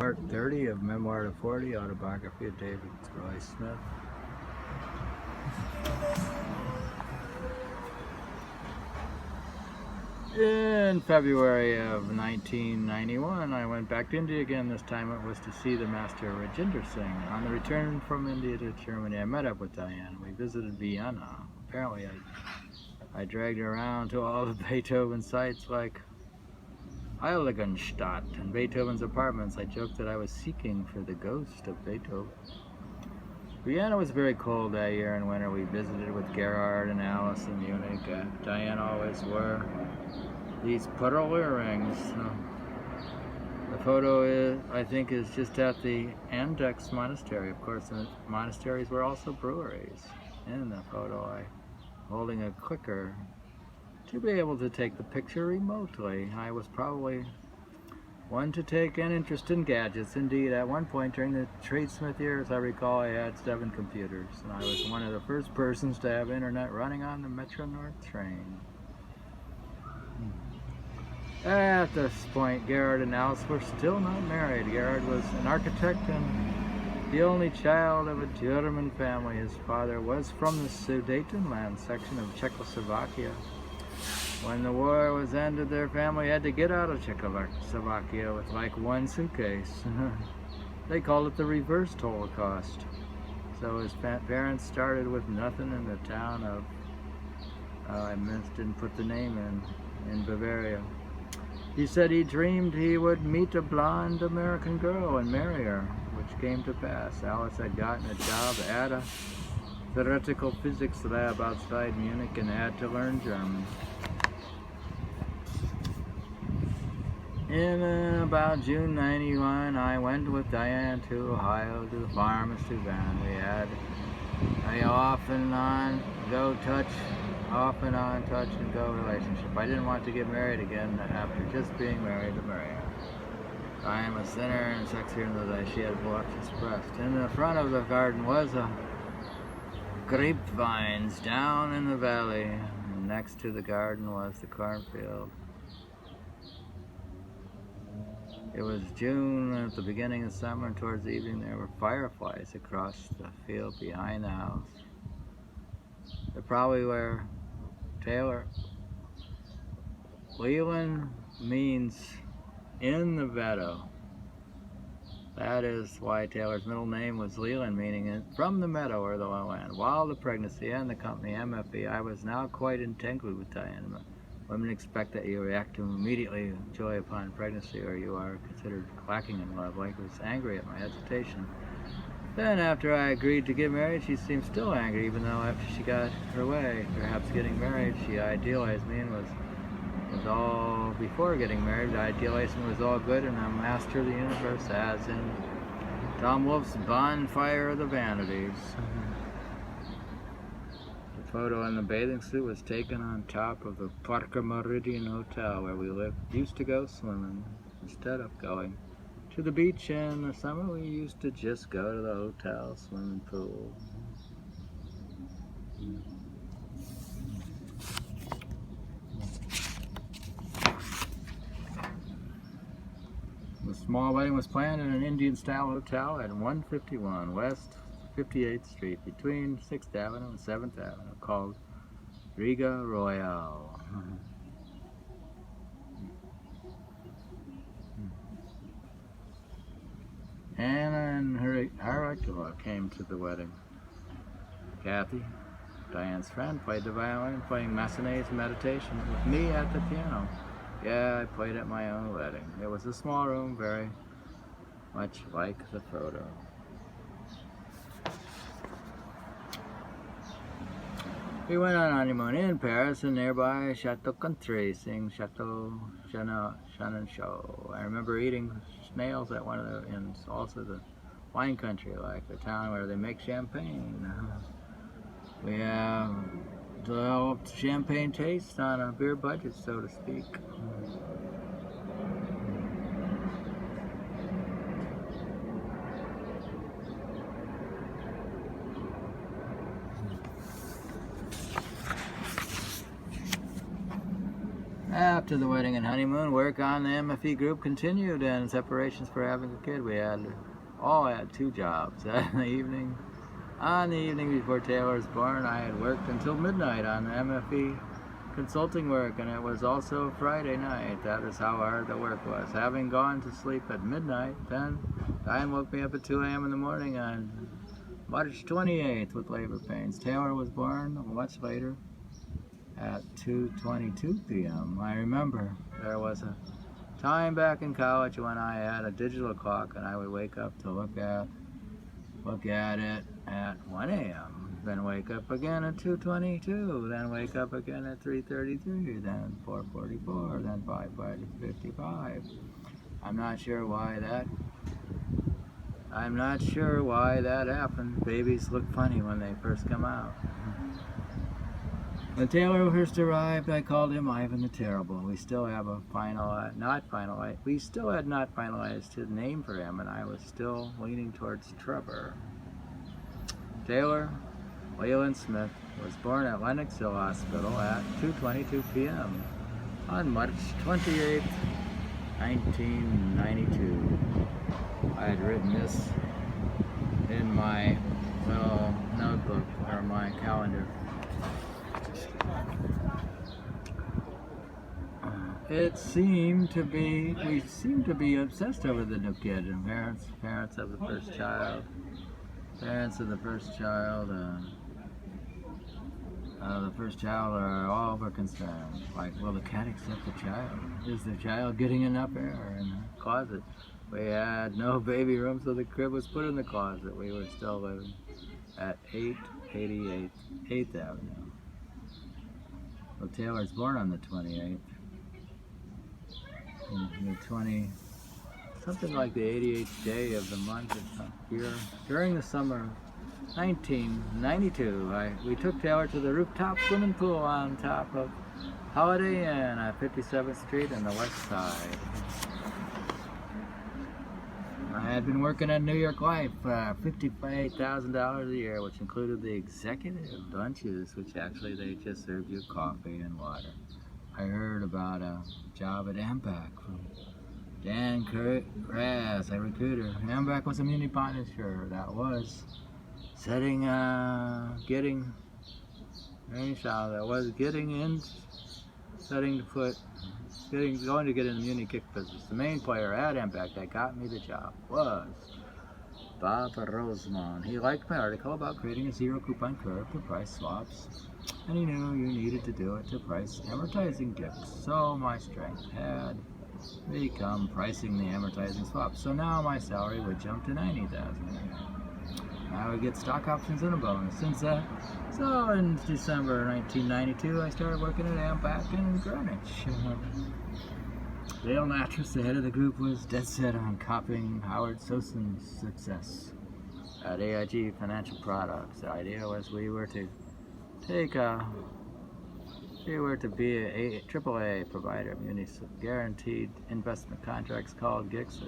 Part 30 of Memoir to 40, autobiography of David Roy Smith. In February of 1991, I went back to India again. This time it was to see the master Rajinder Singh. On the return from India to Germany, I met up with Dyane. We visited Vienna. Apparently, I dragged her around to all the Beethoven sites like Heiligenstadt and Beethoven's apartments. I joked that I was seeking for the ghost of Beethoven. Vienna was very cold that year in winter. We visited with Gerhard and Alice in Munich. Dyane always wore these pearl earrings. The photo, I think, is just at the Andechs monastery. Of course, the monasteries were also breweries. In the photo, I'm holding a clicker to be able to take the picture remotely. I was probably one to take an interest in gadgets. Indeed, at one point during the tradesmith years, I recall I had 7 computers, and I was one of the first persons to have internet running on the Metro North train. At this point, Gerhard and Alice were still not married. Gerhard was an architect and the only child of a German family. His father was from the Sudetenland section of Czechoslovakia. When the war was ended, their family had to get out of Czechoslovakia with like one suitcase. They called it the reversed Holocaust. So his parents started with nothing in the town of, I didn't put the name in Bavaria. He said he dreamed he would meet a blonde American girl and marry her, which came to pass. Alice had gotten a job at a theoretical physics lab outside Munich and had to learn German. In about June 91, I went with Dyane to Ohio to the farm in Steuben. We had a off and on touch and go relationship. I didn't want to get married again after just being married to Maria. Dyane was thinner and sexier than the day. She had a voluptuous breast. In the front of the garden was a grapevines down in the valley. And next to the garden was the cornfield. It was June at the beginning of summer, and towards the evening there were fireflies across the field behind the house. They're probably where Taylor. Leland means in the meadow. That is why Taylor's middle name was Leland, meaning from the meadow or the lowland. While the pregnancy and the company MFE, I was now quite entangled with Dyane. Women expect that you react to immediately joy upon pregnancy, or you are considered lacking in love. Like was angry at my hesitation. Then, after I agreed to get married, she seemed still angry, even though after she got her way, perhaps getting married, she idealized me and was all, before getting married, idealizing was all good and a master of the universe, as in Tom Wolfe's Bonfire of the Vanities. The photo in the bathing suit was taken on top of the Parker Meridien hotel where we used to go swimming instead of going to the beach. In the summer, we used to just go to the hotel swimming pool. The small wedding was planned in an Indian-style hotel at 151 West 58th Street between 6th Avenue and 7th Avenue, called Rihga Royale. Anna and Rihga came to the wedding. Kathy, Dyane's friend, played the violin, playing Massenet's Meditation with me at the piano. Yeah, I played at my own wedding. It was a small room, very much like the photo. We went on honeymoon in Paris and nearby Chateau Country, seeing Chateau Chenonceau. I remember eating snails at one of the inns, also the wine country, like the town where they make champagne. We have developed champagne taste on a beer budget, so to speak. After the wedding and honeymoon, work on the MFE group continued, and separations for having a kid. We all had 2 jobs. On the evening before Taylor was born, I had worked until midnight on the MFE consulting work, and it was also Friday night. That is how hard the work was. Having gone to sleep at midnight, then Dyane woke me up at 2 a.m. in the morning on March 28th with labor pains. Taylor was born much later at 2:22 p.m. I remember there was a time back in college when I had a digital clock, and I would wake up to look at it at 1 a.m., then wake up again at 2:22, then wake up again at 3:33, then 4:44, then 5:55. I'm not sure why that happened. Babies look funny when they first come out. When Taylor first arrived, I called him Ivan the Terrible. We still had not finalized his name for him, and I was still leaning towards Trevor. Taylor Leland Smith was born at Lenox Hill Hospital at 2:22 p.m. on March 28, 1992. I had written this in my little notebook or my calendar. We seemed to be obsessed over the new kid, and parents of the first child are all over concerned. Like, will the cat accept the child? Is the child getting enough air in the closet? We had no baby room, so the crib was put in the closet. We were still living at 888 8th Avenue. Well, Taylor's born on the 28th. Something like the 88th day of the month here. During the summer of 1992, we took Taylor to the rooftop swimming pool on top of Holiday Inn at 57th Street and the West Side. I had been working at New York Life for $58,000 a year, which included the executive lunches, which actually they just served you coffee and water. I heard about a job at Ambac from Dan Raz, a recruiter. Ambac was a muni punisher that was going to get in the muni kick business. The main player at Ambac that got me the job was Bob Roseman. He liked my article about creating a zero coupon curve to price swaps, and he knew you needed to do it to price amortizing dicks. So my strength had become pricing the amortizing swaps. So now my salary would jump to $90,000. I would get stock options and a bonus. So in December 1992, I started working at Ambac in Greenwich. Dale Natras, the head of the group, was dead set on copying Howard Soson's success at AIG Financial Products. The idea was we were to be a AAA provider of guaranteed investment contracts called GICs,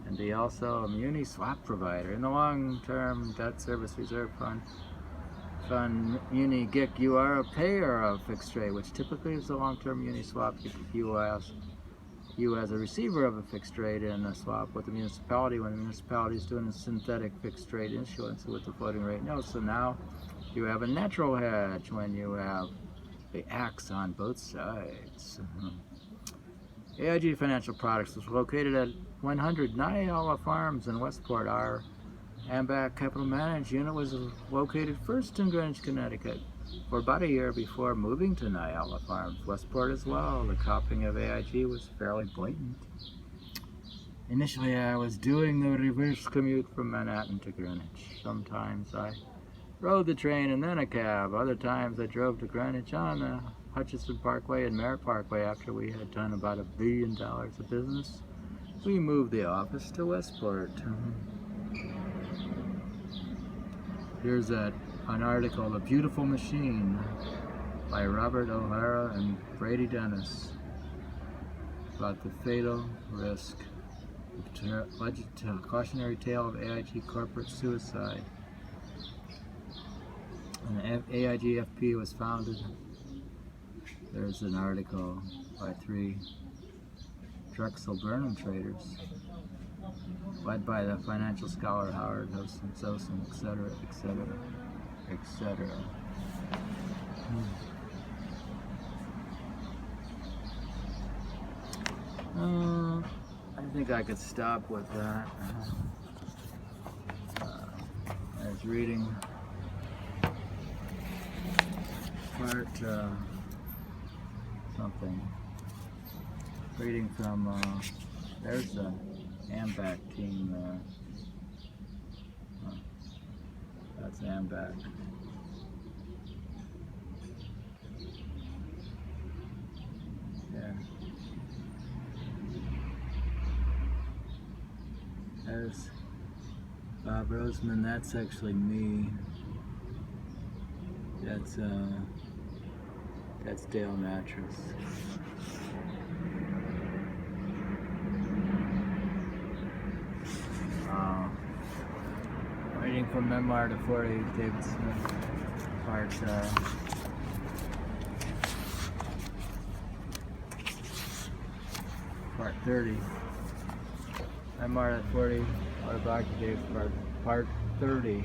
and be also a muni swap provider. In the long-term debt service reserve fund muni GIC, you are a payer of fixed rate, which typically is the long-term muni swap. You as a receiver of a fixed rate in a swap with the municipality when the municipality is doing a synthetic fixed rate issuance with the floating rate notes. So now you have a natural hedge when you have the axe on both sides. AIG Financial Products was located at 100 Niagara Farms in Westport. Our Ambac Capital Managed unit was located first in Greenwich, Connecticut, for about a year before moving to Niagara Farms, Westport as well. The copying of AIG was fairly blatant. Initially, I was doing the reverse commute from Manhattan to Greenwich. Sometimes I rode the train and then a cab. Other times I drove to Greenwich on the Hutchinson Parkway and Merritt Parkway. After we had done about $1 billion of business, we moved the office to Westport. Here's an article, The Beautiful Machine, by Robert O'Hara and Brady Dennis, about the fatal risk, cautionary tale of AIG corporate suicide. And the AIG FP was founded. There's an article by 3 Drexel Burnham traders, led by the financial scholar Howard Chenonceau, etc., etc., etc. I think I could stop with that. I was reading part something. Reading from there's the Ambac team. That's Ambac. Yeah. There's Bob Roseman. That's actually me. That's Dale Mattress. Reading from Memoir to 40, David Smith, part 30. Memoir to 40, autobiography, part 30.